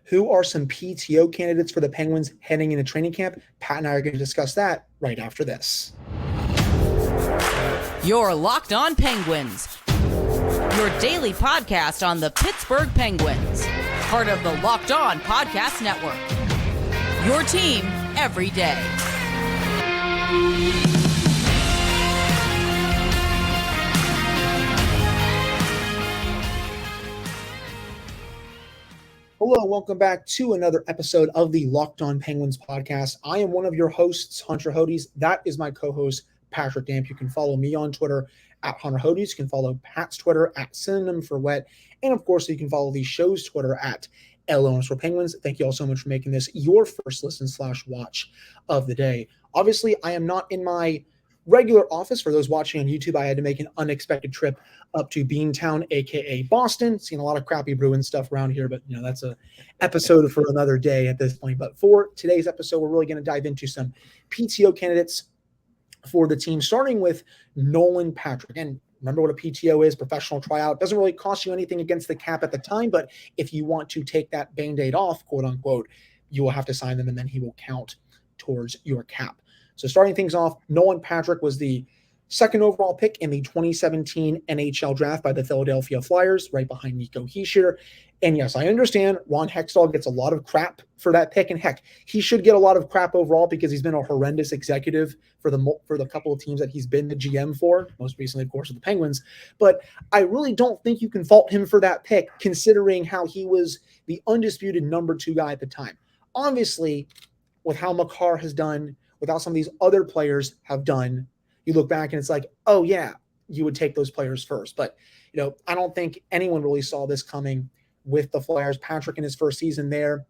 Who are some PTO candidates for the Penguins heading into training camp? Pat and I are going to discuss that right after this. You're Locked On Penguins, your daily podcast on the Pittsburgh Penguins, part of the Locked On Podcast Network. Your team every day. Hello, welcome back to another episode of the Locked On Penguins podcast. I am one of your hosts, Hunter Hodes. That is my co-host, Patrick Damp. You can follow me on Twitter at Hunter Hodes. You can follow Pat's Twitter at Synonym for Wet. And of course, you can follow the show's Twitter at @LONS4Penguins. Thank you all so much for making this your first listen/watch of the day. Obviously, I am not in my regular office. For those watching on YouTube, I had to make an unexpected trip up to Beantown, aka Boston. Seen a lot of crappy Bruins stuff around here, but that's a episode for another day at this point. But for today's episode, we're really going to dive into some PTO candidates for the team, starting with Nolan Patrick. And remember what a PTO is, professional tryout. Doesn't really cost you anything against the cap at the time, but if you want to take that Band-Aid off, quote unquote, you will have to sign them and then he will count towards your cap. So starting things off, Nolan Patrick was the second overall pick in the 2017 NHL draft by the Philadelphia Flyers, right behind Nico Hischier. And yes, I understand Ron Hextall gets a lot of crap for that pick. And heck, he should get a lot of crap overall because he's been a horrendous executive for the couple of teams that he's been the GM for, most recently, of course, with the Penguins. But I really don't think you can fault him for that pick, considering how he was the undisputed number 2 guy at the time. Obviously, with how Makar has done, with how some of these other players have done, you look back and it's like, oh yeah, you would take those players first. But, I don't think anyone really saw this coming with the Flyers. Patrick in his first season there,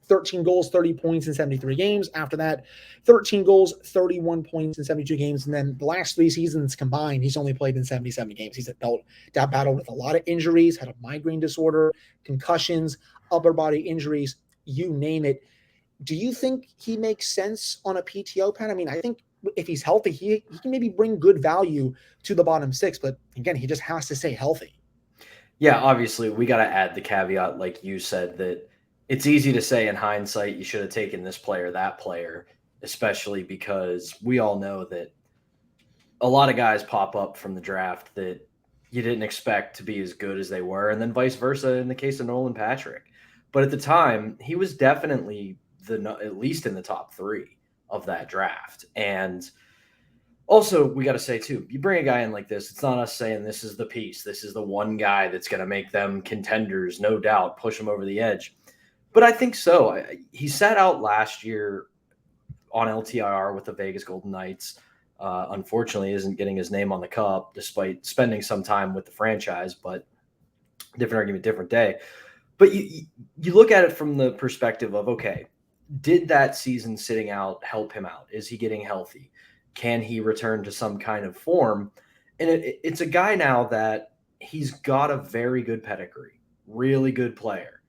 13 goals, 30 points in 73 games. After that, 13 goals, 31 points in 72 games. And then the last 3 seasons combined, he's only played in 77 games. He's battled with a lot of injuries, had a migraine disorder, concussions, upper body injuries, you name it. Do you think he makes sense on a PTO, Pat? I mean, I think if he's healthy, he can maybe bring good value to the bottom 6. But again, he just has to stay healthy. Yeah, obviously, we got to add the caveat, like you said, that it's easy to say in hindsight you should have taken this player, that player, especially because we all know that a lot of guys pop up from the draft that you didn't expect to be as good as they were, and then vice versa in the case of Nolan Patrick. But at the time, he was definitely at least in the top 3 of that draft. And also, we got to say, too, you bring a guy in like this, it's not us saying this is the piece. This is the one guy that's going to make them contenders, no doubt, push them over the edge. But I think so. He sat out last year on LTIR with the Vegas Golden Knights. Unfortunately, isn't getting his name on the cup despite spending some time with the franchise, but different argument, different day. But you look at it from the perspective of, okay, did that season sitting out help him out? Is he getting healthy? Can he return to some kind of form? And it's a guy now that he's got a very good pedigree, really good player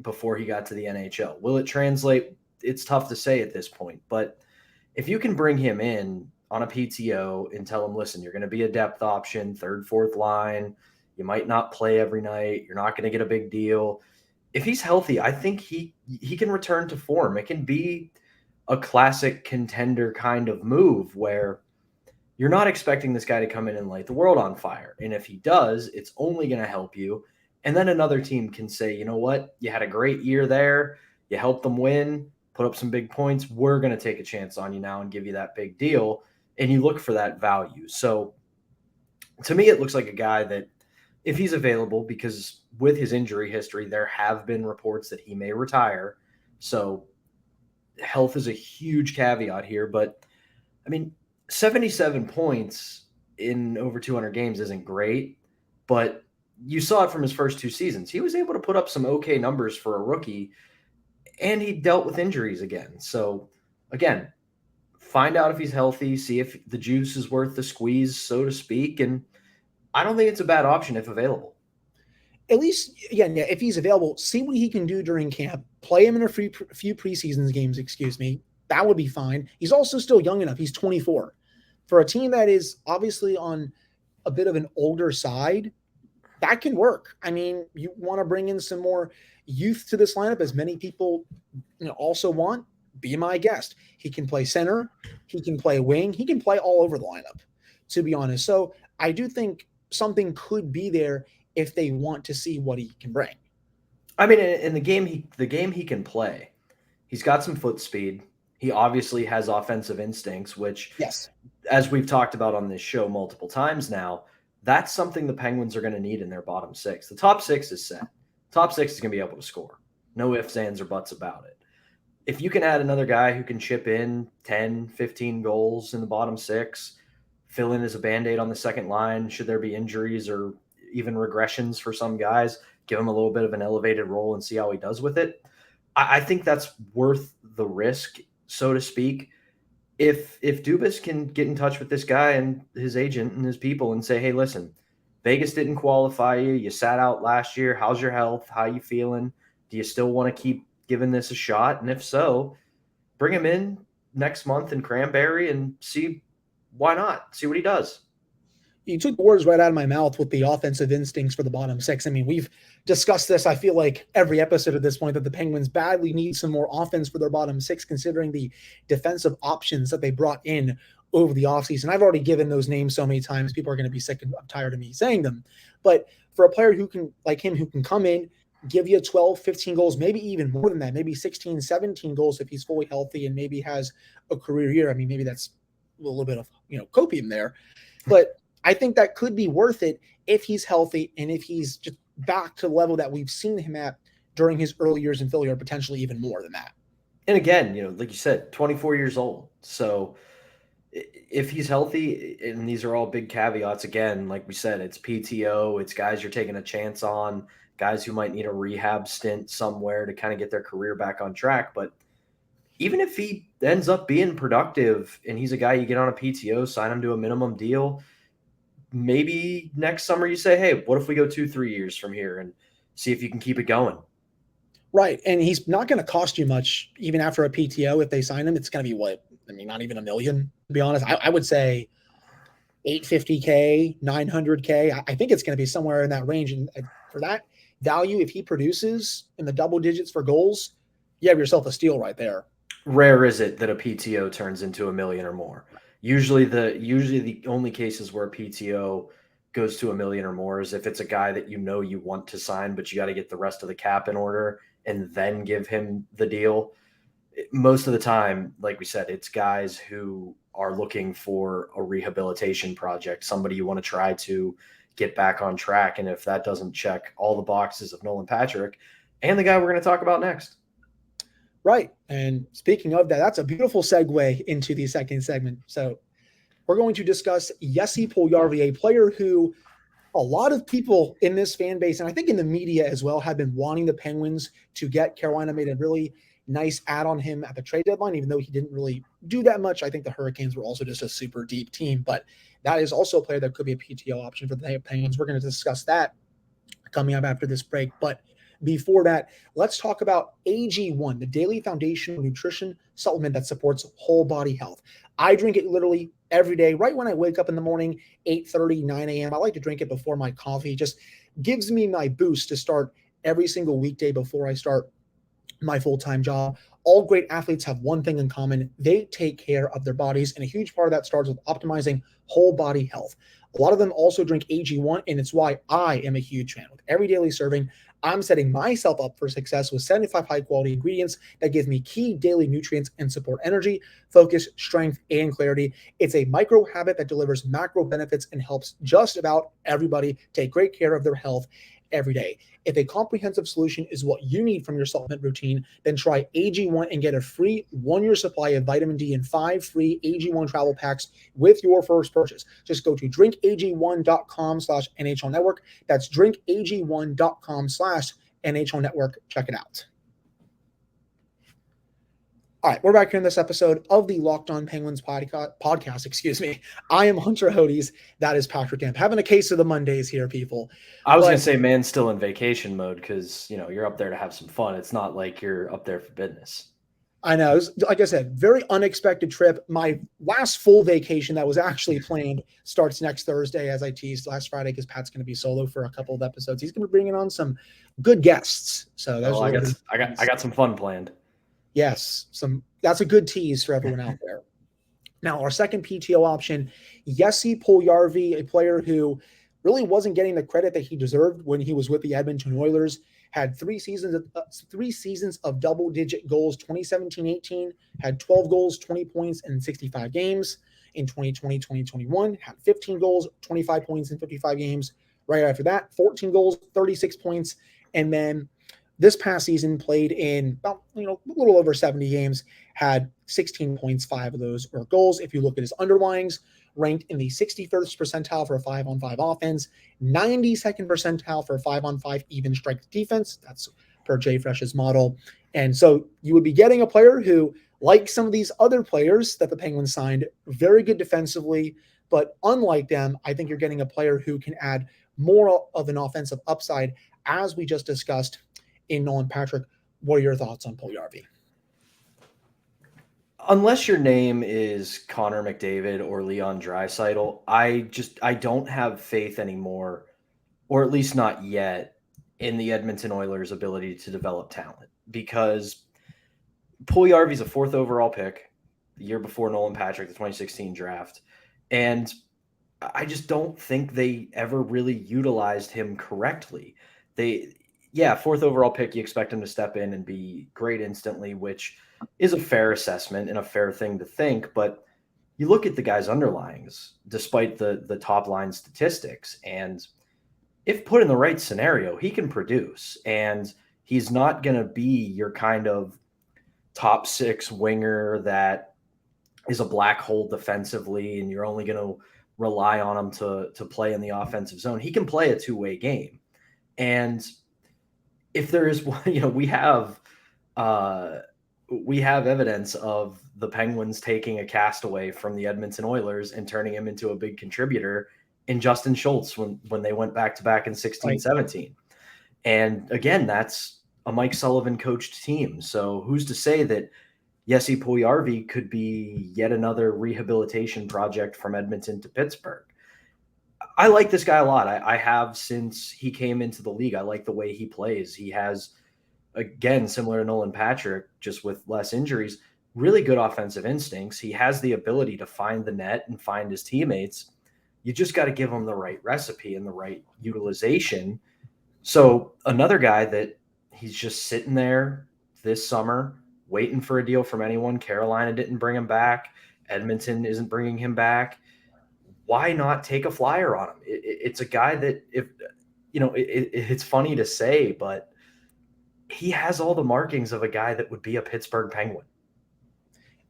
before he got to the NHL. Will it translate? It's tough to say at this point. But if you can bring him in on a PTO and tell him, listen, you're going to be a depth option, 3rd, 4th line. You might not play every night. You're not going to get a big deal. If he's healthy, I think he can return to form. It can be a classic contender kind of move where you're not expecting this guy to come in and light the world on fire. And if he does, it's only going to help you. And then another team can say, you know what? You had a great year there. You helped them win, put up some big points. We're going to take a chance on you now and give you that big deal. And you look for that value. So to me, it looks like a guy that if he's available, because with his injury history, there have been reports that he may retire. So health is a huge caveat here. But, I mean, 77 points in over 200 games isn't great. But you saw it from his first 2 seasons. He was able to put up some okay numbers for a rookie, and he dealt with injuries again. So, again, find out if he's healthy, see if the juice is worth the squeeze, so to speak, and I don't think it's a bad option if available. At least, again, if he's available, see what he can do during camp. Play him in a few preseason games, That would be fine. He's also still young enough. He's 24. For a team that is obviously on a bit of an older side, that can work. I mean, you want to bring in some more youth to this lineup, as many people also want. Be my guest. He can play center. He can play wing. He can play all over the lineup, to be honest. So I do think something could be there if they want to see what he can bring. I mean, in the game he can play. He's got some foot speed. He obviously has offensive instincts, which, yes, as we've talked about on this show multiple times now, that's something the Penguins are going to need in their bottom six. The top six is set. Top six is going to be able to score. No ifs, ands, or buts about it. If you can add another guy who can chip in 10, 15 goals in the bottom six, fill in as a Band-Aid on the second line, should there be injuries or even regressions for some guys, give him a little bit of an elevated role and see how he does with it. I think that's worth the risk, so to speak. If Dubas can get in touch with this guy and his agent and his people and say, hey, listen, Vegas didn't qualify you. You sat out last year. How's your health? How you feeling? Do you still want to keep giving this a shot? And if so, bring him in next month in Cranberry and see why not. See what he does. You took the words right out of my mouth with the offensive instincts for the bottom six. I mean, we've discussed this, I feel like, every episode at this point, that the Penguins badly need some more offense for their bottom six, considering the defensive options that they brought in over the offseason. I've already given those names so many times, people are going to be sick and tired of me saying them. But for a player who can, like him, who can come in, give you 12, 15 goals, maybe even more than that, maybe 16, 17 goals if he's fully healthy and maybe has a career year. I mean, maybe that's a little bit of, copium there. But I think that could be worth it if he's healthy and if he's just back to the level that we've seen him at during his early years in Philly, or potentially even more than that. And again, like you said, 24 years old. So if he's healthy, and these are all big caveats, again, like we said, it's PTO, it's guys you're taking a chance on, guys who might need a rehab stint somewhere to kind of get their career back on track. But even if he ends up being productive and he's a guy you get on a PTO, sign him to a minimum deal, maybe next summer you say, hey, what if we go 2-3 years from here and see if you can keep it going? Right. And he's not going to cost you much, even after a PTO. If they sign him, it's going to be what? I mean, not even $1 million, to be honest. I would say $850K, $900K. I think it's going to be somewhere in that range. And for that value, if he produces in the double digits for goals, you have yourself a steal right there. Rare is it that a PTO turns into $1 million or more. Usually the only cases where a PTO goes to $1 million or more is if it's a guy that you want to sign, but you got to get the rest of the cap in order and then give him the deal. Most of the time, like we said, it's guys who are looking for a rehabilitation project, somebody you want to try to get back on track. And if that doesn't check all the boxes of Nolan Patrick and the guy we're going to talk about next. Right. And speaking of that, that's a beautiful segue into the second segment. So we're going to discuss Jesse Puljujarvi, a player who a lot of people in this fan base, and I think in the media as well, have been wanting the Penguins to get. Carolina made a really nice ad on him at the trade deadline, even though he didn't really do that much. I think the Hurricanes were also just a super deep team, but that is also a player that could be a PTO option for the Penguins. We're going to discuss that coming up after this break. But before that, let's talk about AG1, the daily foundational nutrition supplement that supports whole body health. I drink it literally every day, right when I wake up in the morning, 8:30, 9 a.m. I like to drink it before my coffee. It just gives me my boost to start every single weekday before I start my full-time job. All great athletes have one thing in common. They take care of their bodies, and a huge part of that starts with optimizing whole body health. A lot of them also drink AG1, and it's why I am a huge fan. With every daily serving, I'm setting myself up for success with 75 high-quality ingredients that give me key daily nutrients and support energy, focus, strength, and clarity. It's a micro habit that delivers macro benefits and helps just about everybody take great care of their health every day. If a comprehensive solution is what you need from your supplement routine, then try AG1 and get a free 1-year supply of vitamin D and 5 free AG1 travel packs with your first purchase. Just go to drinkag1.com/NHL Network. That's drinkag1.com/NHL Network. Check it out. All right, we're back here in this episode of the Locked On Penguins podcast. I am Hunter Hodes. That is Patrick Damp. Having a case of the Mondays here, people. I was going to say, man's still in vacation mode because, you're up there to have some fun. It's not like you're up there for business. I know. It was, like I said, very unexpected trip. My last full vacation that was actually planned starts next Thursday, as I teased last Friday, because Pat's going to be solo for a couple of episodes. He's going to be bringing on some good guests. So that's I got some fun planned. Yes, that's a good tease for everyone out there. Now, our second PTO option, Jesse Puljujarvi, a player who really wasn't getting the credit that he deserved when he was with the Edmonton Oilers, had 3 seasons of double-digit goals, 2017-18, had 12 goals, 20 points in 65 games. In 2020-2021, had 15 goals, 25 points in 55 games. Right after that, 14 goals, 36 points, and then this past season played in about, a little over 70 games, had 16 points, 5 of those were goals. If you look at his underlyings, ranked in the 61st percentile for a 5-on-5 offense, 92nd percentile for a 5-on-5 even strength defense. That's per JFresh's model. And so you would be getting a player who, like some of these other players that the Penguins signed, very good defensively, but unlike them, I think you're getting a player who can add more of an offensive upside, as we just discussed in Nolan Patrick. What are your thoughts on Puljujarvi? Unless your name is Connor McDavid or Leon Draisaitl, I don't have faith anymore, or at least not yet, in the Edmonton Oilers' ability to develop talent, because Puljujarvi's a 4th overall pick the year before Nolan Patrick, the 2016 draft, and I just don't think they ever really utilized him correctly. 4th overall pick, you expect him to step in and be great instantly, which is a fair assessment and a fair thing to think. But you look at the guy's underlyings, despite the top line statistics, and if put in the right scenario, he can produce. And he's not going to be your kind of top 6 winger that is a black hole defensively and you're only going to rely on him to play in the offensive zone. He can play a 2-way game. And if there is, we have evidence of the Penguins taking a castaway from the Edmonton Oilers and turning him into a big contributor in Justin Schultz when they went back-to-back in 16-17. And again, that's a Mike Sullivan coached team. So who's to say that Jesse Puljujarvi could be yet another rehabilitation project from Edmonton to Pittsburgh? I like this guy a lot. I have since he came into the league. I like the way he plays. He has, again, similar to Nolan Patrick, just with less injuries, really good offensive instincts. He has the ability to find the net and find his teammates. You just got to give him the right recipe and the right utilization. So another guy that he's just sitting there this summer waiting for a deal from anyone. Carolina didn't bring him back. Edmonton isn't bringing him back. Why not take a flyer on him? It's a guy that, it's funny to say, but he has all the markings of a guy that would be a Pittsburgh Penguin.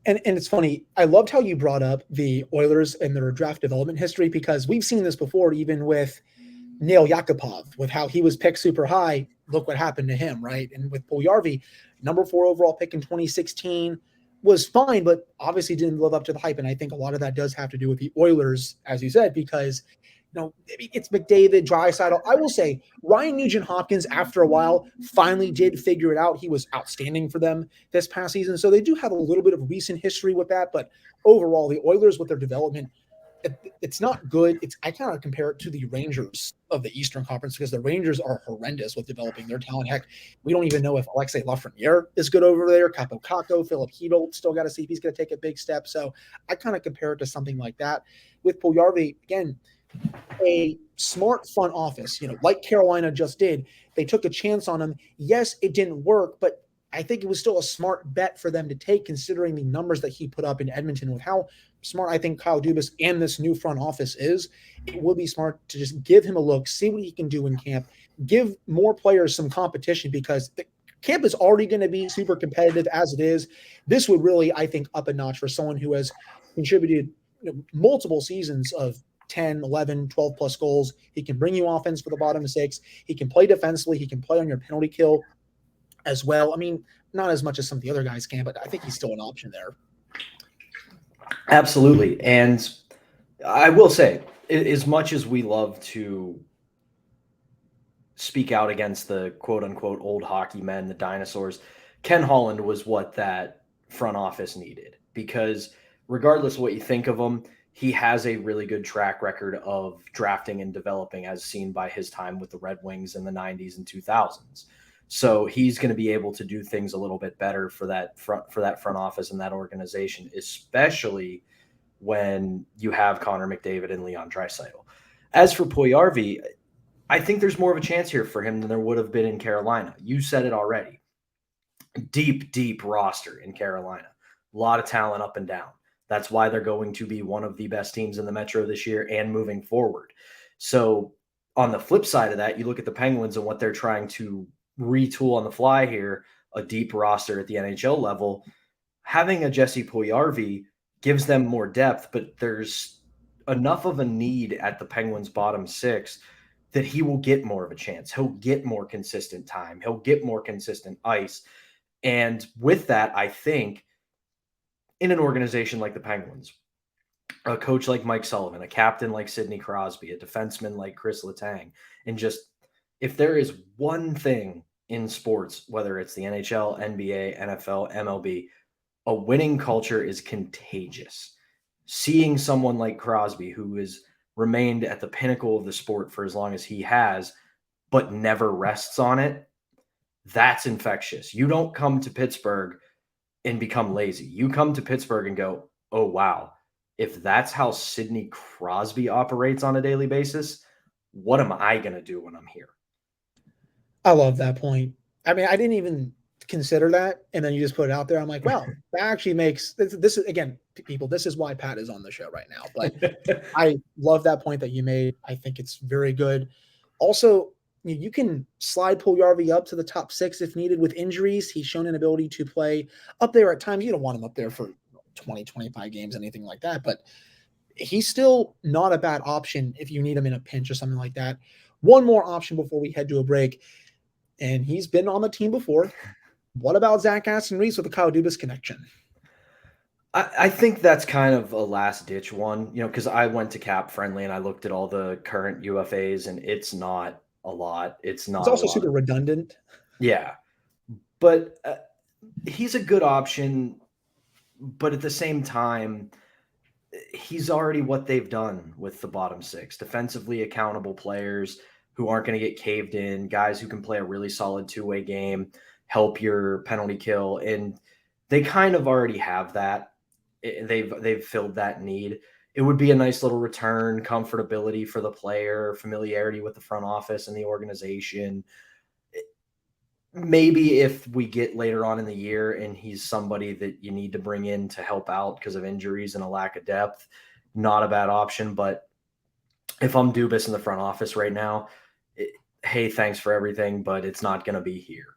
And it's funny. I loved how you brought up the Oilers and their draft development history, because we've seen this before, even with Nail Yakupov, with how he was picked super high. Look what happened to him, right? And with Puljujarvi, number 4 overall pick in 2016, was fine, but obviously didn't live up to the hype. And I think a lot of that does have to do with the Oilers, as you said, because it's McDavid, Draisaitl. I will say Ryan Nugent-Hopkins, after a while, finally did figure it out. He was outstanding for them this past season. So they do have a little bit of recent history with that. But overall, the Oilers with their development, it's not good. I kind of compare it to the Rangers of the Eastern Conference, because the Rangers are horrendous with developing their talent. Heck, we don't even know if Alexei Lafreniere is good over there. Capo Caco, Philip Hedl, still got to see if he's going to take a big step. So I kind of compare it to something like that. With Puljujarvi, again, a smart front office, like Carolina just did. They took a chance on him. Yes, it didn't work, but I think it was still a smart bet for them to take, considering the numbers that he put up in Edmonton. With how smart I think Kyle Dubas and this new front office is, it would be smart to just give him a look, see what he can do in camp, give more players some competition, because the camp is already going to be super competitive as it is. This would really, I think, up a notch for someone who has contributed multiple seasons of 10, 11, 12 plus goals. He can bring you offense for the bottom 6. He can play defensively. He can play on your penalty kill as well. I mean, not as much as some of the other guys can, but I think he's still an option there. Absolutely. And I will say, as much as we love to speak out against the quote unquote old hockey men, the dinosaurs, Ken Holland was what that front office needed, because regardless of what you think of him, he has a really good track record of drafting and developing, as seen by his time with the Red Wings in the 90s and 2000s. So he's going to be able to do things a little bit better for that front office and that organization, especially when you have Connor McDavid and Leon Draisaitl. As for Puljujarvi, I think there's more of a chance here for him than there would have been in Carolina. You said it already. Deep roster in Carolina. A lot of talent up and down. That's why they're going to be one of the best teams in the Metro this year and moving forward. So on the flip side of that, you look at the Penguins and what they're trying to retool on the fly here, a deep roster at the NHL level. Having a Jesse Puljujarvi gives them more depth, but there's enough of a need at the Penguins' bottom six that he will get more of a chance. He'll get more consistent time. He'll get more consistent ice. And with that, I think in an organization like the Penguins, a coach like Mike Sullivan, a captain like Sidney Crosby, a defenseman like Chris Letang, and just if there is one thing in sports, whether it's the NHL, NBA, NFL, MLB, a winning culture is contagious. Seeing someone like Crosby, who has remained at the pinnacle of the sport for as long as he has, but never rests on it, that's infectious. You don't come to Pittsburgh and become lazy. You come to Pittsburgh and go, oh, wow, if that's how Sidney Crosby operates on a daily basis, what am I going to do when I'm here? I love that point. I mean, I didn't even consider that, and then you just put it out there. I'm like, well, that actually makes this is, again, people, this is why Pat is on the show right now. But I love that point that you made. I think it's very good. Also, you can slide Puljujarvi up to the top six if needed with injuries. He's shown an ability to play up there at times. You don't want him up there for 20, 25 games, anything like that, but he's still not a bad option if you need him in a pinch or something like that. One more option before we head to a break, and he's been on the team before. What about Zach Aston-Reese with the Kyle Dubas connection? I think that's kind of a last-ditch one, because I went to Cap Friendly and I looked at all the current UFAs, and it's not a lot. It's also super redundant. Yeah. But he's a good option, but at the same time, he's already what they've done with the bottom six. Defensively accountable players who aren't going to get caved in, guys who can play a really solid two-way game, help your penalty kill, and they kind of already have that. They've filled that need. It would be a nice little return, comfortability for the player, familiarity with the front office and the organization. Maybe if we get later on in the year and he's somebody that you need to bring in to help out because of injuries and a lack of depth, not a bad option. But if I'm Dubas in the front office right now, hey, thanks for everything, but it's not going to be here.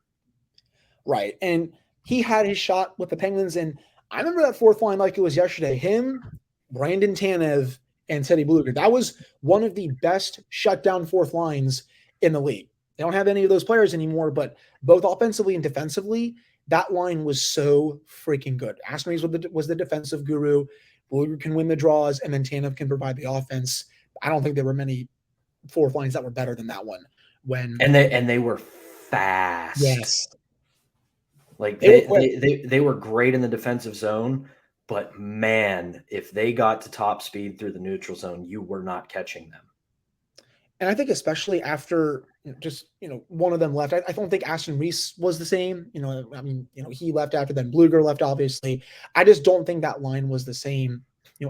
Right. And he had his shot with the Penguins, and I remember that fourth line like it was yesterday. Him, Brandon Tanev, and Teddy Blueger. That was one of the best shutdown fourth lines in the league. They don't have any of those players anymore, but both offensively and defensively, that line was so freaking good. Aston-Reese was the defensive guru. Blueger can win the draws, and then Tanev can provide the offense. I don't think there were many fourth lines that were better than that one. And they were fast. Yes. Like they were great in the defensive zone, but man, if they got to top speed through the neutral zone, you were not catching them. And I think especially after one of them left, I don't think Aston-Reese was the same. He left after, then Blueger left, obviously. I just don't think that line was the same,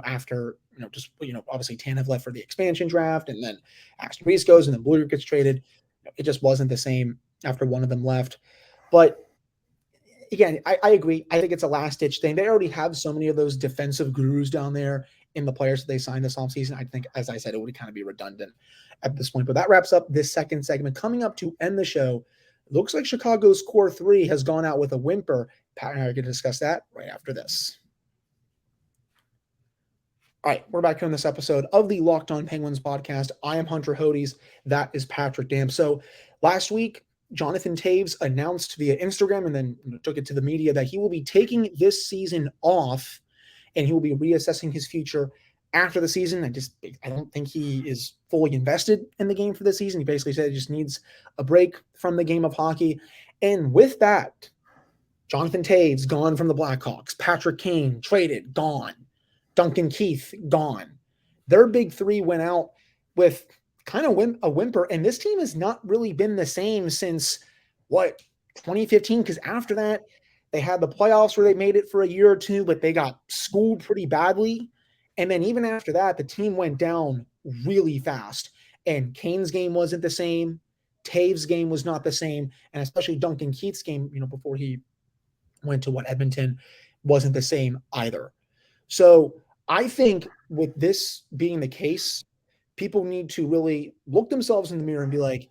after, obviously Tanev left for the expansion draft, and then Aston-Reese goes, and then Blueger gets traded. It just wasn't the same after one of them left. But again, I agree. I think it's a last-ditch thing. They already have so many of those defensive gurus down there in the players that they signed this offseason. I think, as I said, it would kind of be redundant at this point. But that wraps up this second segment. Coming up to end the show, it looks like Chicago's Core 3 has gone out with a whimper. Pat and I are going to discuss that right after this. All right, we're back here on this episode of the Locked On Penguins podcast. I am Hunter Hodes. That is Patrick Dam. So last week, Jonathan Toews announced via Instagram and then took it to the media that he will be taking this season off and he will be reassessing his future after the season. I don't think he is fully invested in the game for this season. He basically said he just needs a break from the game of hockey. And with that, Jonathan Toews gone from the Blackhawks. Patrick Kane traded, gone. Duncan Keith gone. Their big three went out with kind of a whimper, and this team has not really been the same since 2015? Because after that, they had the playoffs where they made it for a year or two, but they got schooled pretty badly. And then even after that, the team went down really fast. And Kane's game wasn't the same. Taves' game was not the same. And especially Duncan Keith's game, before he went to Edmonton, wasn't the same either. So I think with this being the case, people need to really look themselves in the mirror and be like,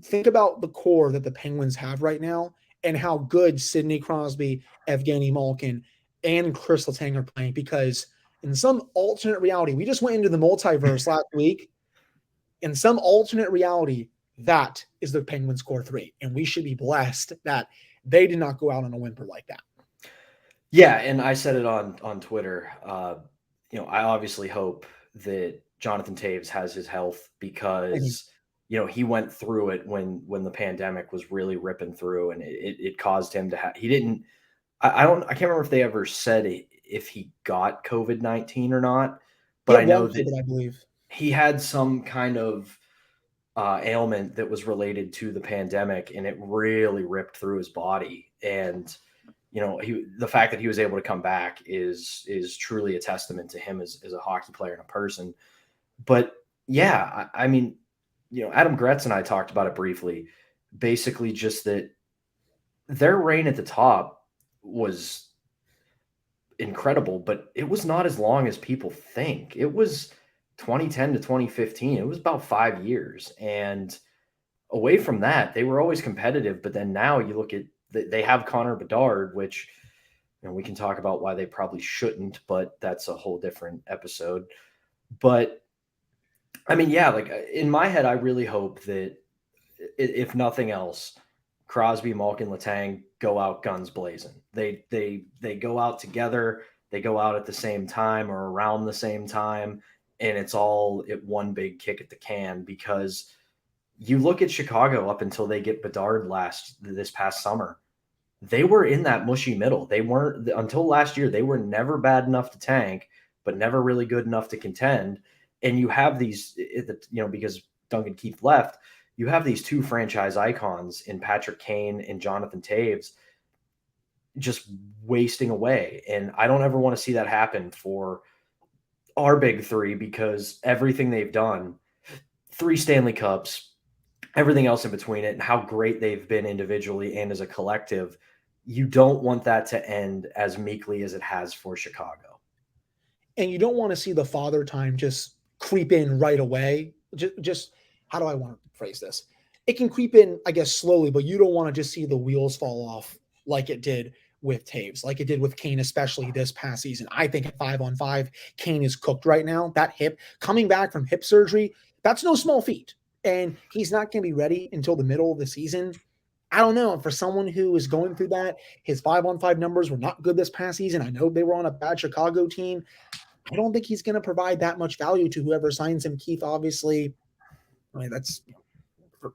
think about the core that the Penguins have right now and how good Sidney Crosby, Evgeny Malkin, and Chris Letang are playing. Because in some alternate reality, we just went into the multiverse last week. In some alternate reality, that is the Penguins core three. And we should be blessed that they did not go out on a whimper like that. Yeah, and I said it on Twitter. I obviously hope that Jonathan Toews has his health because he went through it when the pandemic was really ripping through, and it caused him to have. He didn't. I can't remember if they ever said if he got COVID-19 or not, but I know that I believe he had some kind of ailment that was related to the pandemic, and it really ripped through his body. And the fact that he was able to come back is truly a testament to him as a hockey player and a person. But yeah, I mean, Adam Gretz and I talked about it briefly, basically just that their reign at the top was incredible, but it was not as long as people think. It was 2010 to 2015. It was about 5 years. And away from that, they were always competitive. But then now you look at, they have Connor Bedard, which we can talk about why they probably shouldn't, but that's a whole different episode. But I mean, yeah, like in my head, I really hope that if nothing else, Crosby, Malkin, Letang go out guns blazing. They go out together. They go out at the same time or around the same time, and it's all at one big kick at the can. Because you look at Chicago up until they get Bedard this past summer, they were in that mushy middle. They weren't until last year. They were never bad enough to tank, but never really good enough to contend. And you have these, because Duncan Keith left, you have these two franchise icons in Patrick Kane and Jonathan Toews just wasting away. And I don't ever want to see that happen for our big three, because everything they've done, 3 Stanley Cups, everything else in between it, and how great they've been individually and as a collective, you don't want that to end as meekly as it has for Chicago. And you don't want to see the father time just creep in right away. Just how do I want to phrase this? It can creep in, I guess, slowly, but you don't want to just see the wheels fall off like it did with Toews, like it did with Kane, especially this past season. I think at 5-on-5, Kane is cooked right now. That hip, coming back from hip surgery, that's no small feat. And he's not going to be ready until the middle of the season. I don't know. For someone who is going through that, his 5-on-5 numbers were not good this past season. I know they were on a bad Chicago team. I don't think he's going to provide that much value to whoever signs him. Keith, obviously, that's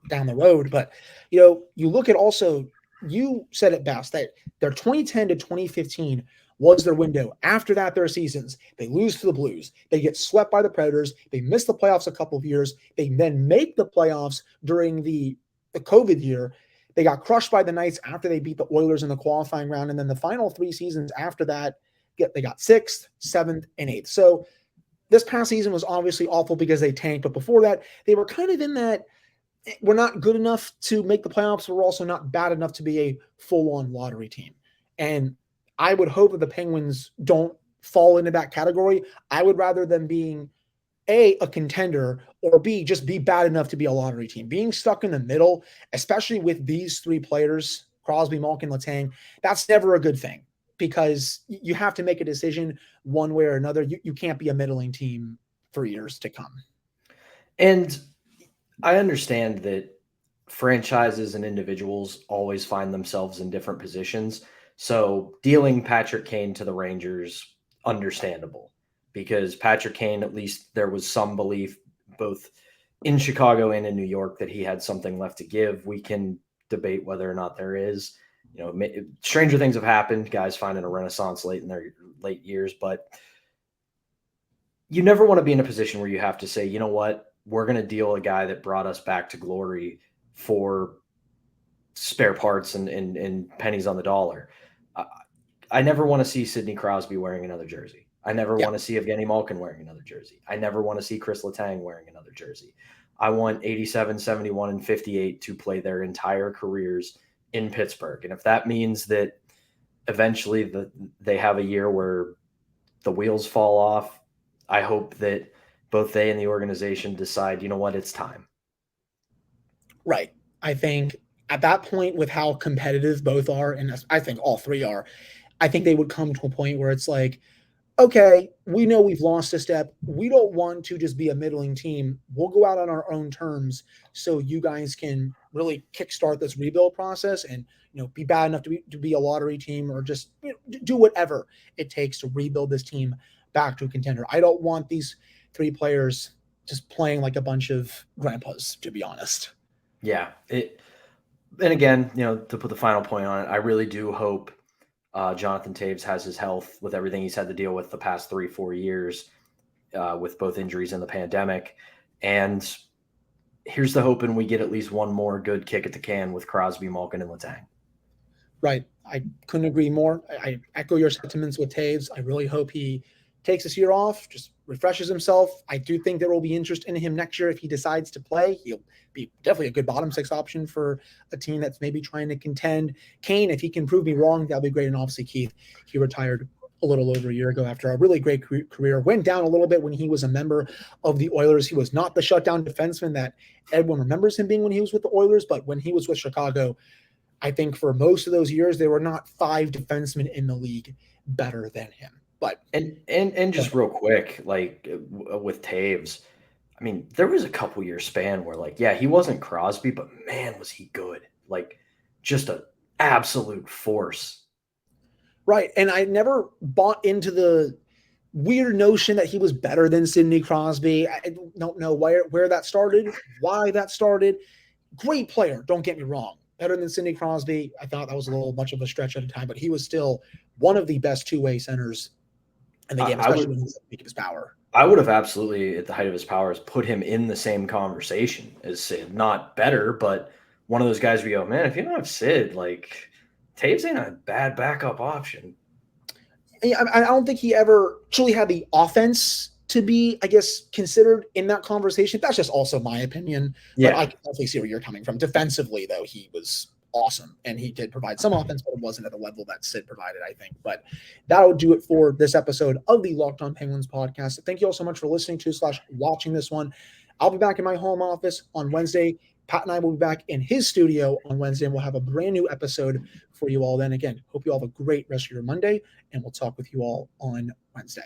down the road. But, you look at also, you said it best, that their 2010 to 2015 was their window. After that, their seasons, they lose to the Blues. They get swept by the Predators. They miss the playoffs a couple of years. They then make the playoffs during the COVID year. They got crushed by the Knights after they beat the Oilers in the qualifying round. And then the final 3 seasons after that, they got 6th, 7th, and 8th. So this past season was obviously awful because they tanked. But before that, they were kind of in that, we're not good enough to make the playoffs, but we're also not bad enough to be a full-on lottery team. And I would hope that the Penguins don't fall into that category. I would rather them being A, a contender, or B, just be bad enough to be a lottery team. Being stuck in the middle, especially with these 3 players, Crosby, Malkin, Letang, that's never a good thing, because you have to make a decision one way or another. You can't be a middling team for years to come. And I understand that franchises and individuals always find themselves in different positions. So dealing Patrick Kane to the Rangers, understandable, because Patrick Kane, at least there was some belief both in Chicago and in New York that he had something left to give. We can debate whether or not there is. stranger things have happened, guys finding a renaissance late in their late years, but you never want to be in a position where you have to say, you know what, we're going to deal a guy that brought us back to glory for spare parts and pennies on the dollar. I never want to see Sidney Crosby wearing another jersey. I never want to see Evgeny Malkin wearing another jersey. I never want to see Chris Letang wearing another jersey. I want 87, 71, and 58 to play their entire careers in Pittsburgh. And if that means that eventually they have a year where the wheels fall off, I hope that both they and the organization decide, you know what, it's time. Right. I think at that point, with how competitive both are, and I think all three are, I think they would come to a point where it's like, okay, we know we've lost a step. We don't want to just be a middling team. We'll go out on our own terms so you guys can really kickstart this rebuild process and, be bad enough to be a lottery team, or just do whatever it takes to rebuild this team back to a contender. I don't want these three players just playing like a bunch of grandpas, to be honest. Yeah. And again, to put the final point on it, I really do hope Jonathan Toews has his health with everything he's had to deal with the past 3-4 years with both injuries and the pandemic. And here's the hoping we get at least one more good kick at the can with Crosby, Malkin, and Letang. Right. I couldn't agree more. I echo your sentiments with Toews. I really hope he takes this year off, just refreshes himself. I do think there will be interest in him next year if he decides to play. He'll be definitely a good bottom six option for a team that's maybe trying to contend. Kane, if he can prove me wrong, that'll be great. And obviously Keith, he retired a little over a year ago after a really great career. Went down a little bit when he was a member of the Oilers. He was not the shutdown defenseman that everyone remembers him being when he was with the Oilers, but when he was with Chicago, I think for most of those years, there were not 5 defensemen in the league better than him. But and just real quick, like with Toews, I mean, there was a couple year span where he wasn't Crosby, but man, was he good. Like just an absolute force. Right. And I never bought into the weird notion that he was better than Sidney Crosby. I don't know where that started, why that started. Great player, don't get me wrong. Better than Sidney Crosby. I thought that was a little much of a stretch at a time, but he was still one of the best two-way centers in the game, especially when he was at the peak of his power. I would have absolutely, at the height of his powers, put him in the same conversation as Sid. Not better, but one of those guys we go, man, if you don't have Sid, Toews ain't a bad backup option. Yeah, I don't think he ever truly had the offense to be, I guess, considered in that conversation. That's just also my opinion. Yeah. But I can definitely see where you're coming from. Defensively, though, he was awesome, and he did provide some offense, but it wasn't at the level that Sid provided, I think. But that'll do it for this episode of the Locked On Penguins podcast. Thank you all so much for listening to / watching this one. I'll be back in my home office on Wednesday. Pat and I will be back in his studio on Wednesday, and we'll have a brand new episode for you all then. Again, hope you all have a great rest of your Monday, and we'll talk with you all on Wednesday.